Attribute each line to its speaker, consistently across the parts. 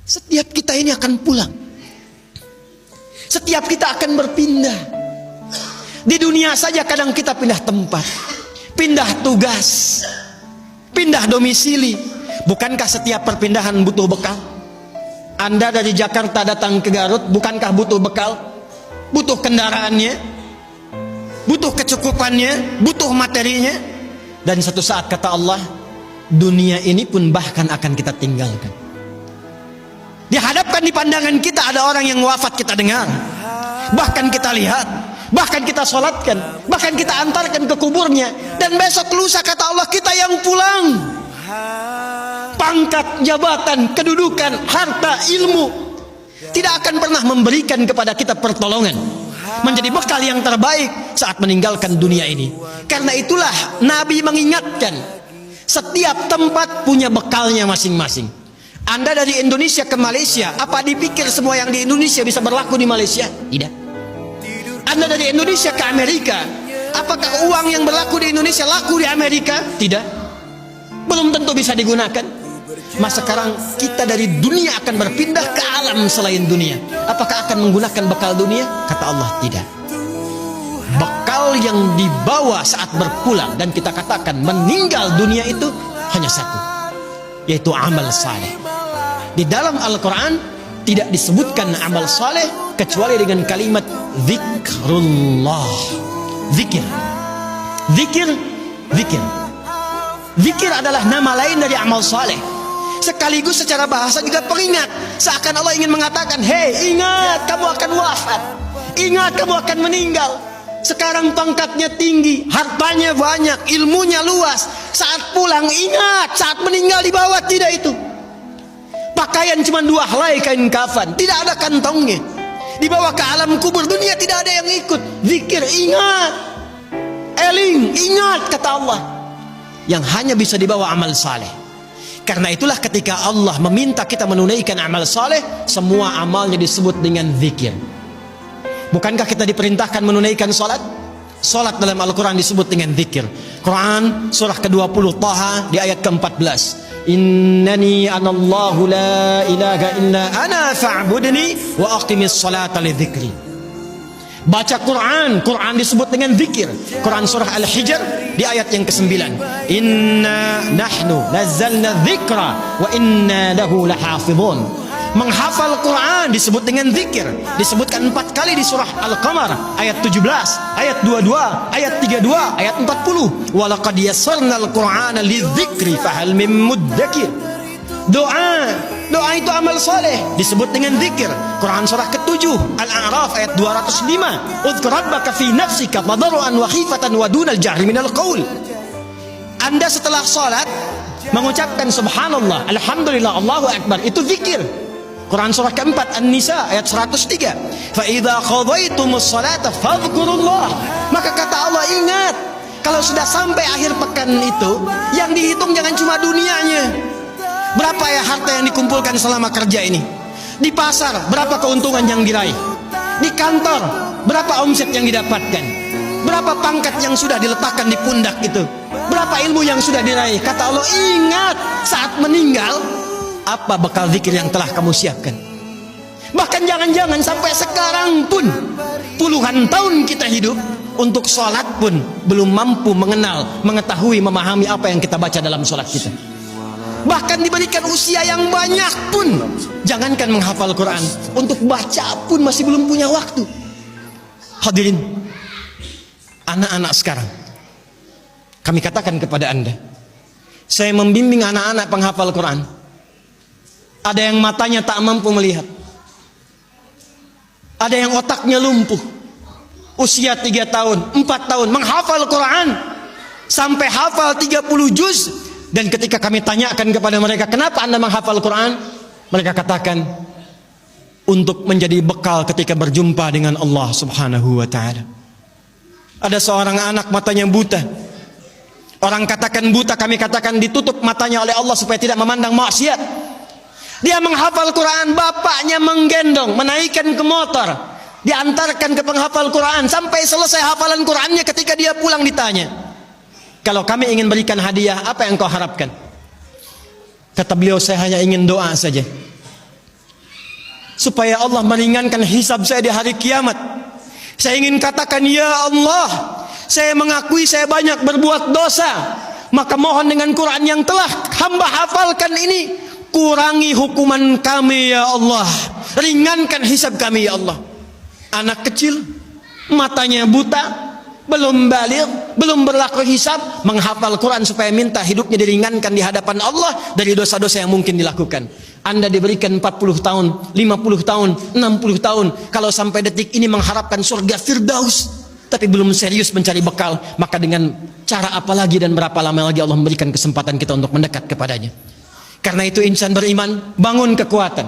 Speaker 1: Setiap kita ini akan pulang. Setiap kita akan berpindah. Di dunia saja kadang kita pindah tempat, pindah tugas, pindah domisili. Bukankah setiap perpindahan butuh bekal? Anda dari Jakarta datang ke Garut, bukankah butuh bekal? Butuh kendaraannya, butuh kecukupannya, butuh materinya. Dan satu saat kata Allah, dunia ini pun bahkan akan kita tinggalkan. Dihadapkan di pandangan kita ada orang yang wafat, kita dengar, bahkan kita lihat, bahkan kita sholatkan, bahkan kita antarkan ke kuburnya. Dan besok lusa kata Allah kita yang pulang. Pangkat, jabatan, kedudukan, harta, ilmu tidak akan pernah memberikan kepada kita pertolongan, menjadi bekal yang terbaik saat meninggalkan dunia ini. Karena itulah Nabi mengingatkan, setiap tempat punya bekalnya masing-masing. Anda dari Indonesia ke Malaysia, apa dipikir semua yang di Indonesia bisa berlaku di Malaysia? Tidak. Anda dari Indonesia ke Amerika, apakah uang yang berlaku di Indonesia laku di Amerika? Tidak. Belum tentu bisa digunakan. Mas sekarang kita dari dunia akan berpindah ke alam selain dunia. Apakah akan menggunakan bekal dunia? Kata Allah, tidak. Bekal yang dibawa saat berpulang dan kita katakan meninggal dunia itu hanya satu, yaitu amal saleh. Di dalam Al-Quran tidak disebutkan amal saleh kecuali dengan kalimat zikrullah. Zikir, zikir, zikir. Zikir adalah nama lain dari amal saleh. Sekaligus secara bahasa juga pengingat. Seakan Allah ingin mengatakan, hei ingat kamu akan wafat, ingat kamu akan meninggal. Sekarang pangkatnya tinggi, hartanya banyak, ilmunya luas. Saat pulang ingat, saat meninggal dibawa tidak itu. Pakaian cuma 2 helai kain kafan, tidak ada kantongnya. Dibawa ke alam kubur dunia tidak ada yang ikut. Zikir, ingat, eling, ingat kata Allah. Yang hanya bisa dibawa amal saleh. Karena itulah ketika Allah meminta kita menunaikan amal saleh, semua amalnya disebut dengan zikir. Bukankah kita diperintahkan menunaikan salat? Salat dalam Al-Quran disebut dengan zikir. Quran surah ke-20 Taha di ayat ke-14. Innani anallahu la ilaha illa ana fa'budni wa aqimis salata li dzikri. Baca Quran, Quran disebut dengan zikir. Quran surah Al-Hijr di ayat yang ke-9. Inna nahnu nazzalna dzikra wa inna lahu lahafizun. Menghafal Quran disebut dengan zikir. Disebutkan 4 kali di surah Al-Qamar ayat 17, ayat 22, ayat 32, ayat 40. Wa laqad yassarna al-Qur'ana lidzikri fahal mim muddakir. Doa itu amal saleh disebut dengan zikir. Quran surah ke-7 Al-A'raf ayat 205. Udzkur rabbaka fi nafsika tadarruan wa khifatan wa dunal jahri minal qaul. Anda setelah salat mengucapkan subhanallah, alhamdulillah, Allahu akbar, itu zikir. Quran surah ke-4 An-Nisa ayat 103. Fa idza qadaytumus salata fadhkurullah. Maka kata Allah, ingat, kalau sudah sampai akhir pekan itu, yang dihitung jangan cuma dunianya. Berapa ya harta yang dikumpulkan selama kerja ini? Di pasar berapa keuntungan yang diraih? Di kantor berapa omset yang didapatkan? Berapa pangkat yang sudah diletakkan di pundak itu? Berapa ilmu yang sudah diraih? Kata Allah, ingat, saat meninggal apa bekal zikir yang telah kamu siapkan? Bahkan jangan-jangan sampai sekarang pun, puluhan tahun kita hidup, untuk sholat pun belum mampu mengenal, mengetahui, memahami apa yang kita baca dalam sholat kita. Bahkan diberikan usia yang banyak pun, jangankan menghafal Quran, untuk baca pun masih belum punya waktu. Hadirin, anak-anak sekarang, kami katakan kepada Anda, saya membimbing anak-anak penghafal Quran. Ada yang matanya tak mampu melihat, ada yang otaknya lumpuh, usia 3 tahun, 4 tahun, menghafal Quran sampai hafal 30 juz. Dan ketika kami tanyakan kepada mereka, kenapa Anda menghafal Quran? Mereka katakan, untuk menjadi bekal ketika berjumpa dengan Allah subhanahu wa ta'ala. Ada seorang anak matanya buta. Orang katakan buta, kami katakan ditutup matanya oleh Allah supaya tidak memandang maksiat. Dia menghafal Quran, bapaknya menggendong, menaikkan ke motor, diantarkan ke penghafal Quran sampai selesai hafalan Qurannya. Ketika dia pulang ditanya, kalau kami ingin berikan hadiah, apa yang kau harapkan? Kata beliau, saya hanya ingin doa saja. supaya Allah meringankan hisab saya di hari kiamat. Saya ingin katakan, ya Allah, saya mengakui saya banyak berbuat dosa, maka mohon dengan Quran yang telah hamba hafalkan ini, kurangi hukuman kami ya Allah, ringankan hisab kami ya Allah. Anak kecil, matanya buta, belum balik, belum berlaku hisab, menghafal Quran supaya minta hidupnya diringankan di hadapan Allah dari dosa-dosa yang mungkin dilakukan. Anda diberikan 40 tahun, 50 tahun, 60 tahun, kalau sampai detik ini mengharapkan surga Firdaus, tapi belum serius mencari bekal, maka dengan cara apa lagi dan berapa lama lagi Allah memberikan kesempatan kita untuk mendekat kepadanya. Karena itu insan beriman, bangun kekuatan,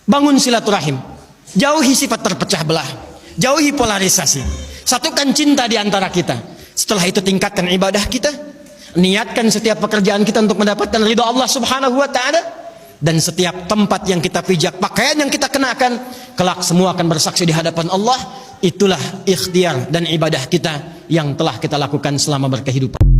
Speaker 1: bangun silaturahim, jauhi sifat terpecah belah, jauhi polarisasi, satukan cinta di antara kita. Setelah itu tingkatkan ibadah kita, niatkan setiap pekerjaan kita untuk mendapatkan ridha Allah Subhanahu wa taala. Dan setiap tempat yang kita pijak, pakaian yang kita kenakan, kelak semua akan bersaksi di hadapan Allah. Itulah ikhtiar dan ibadah kita yang telah kita lakukan selama berkehidupan.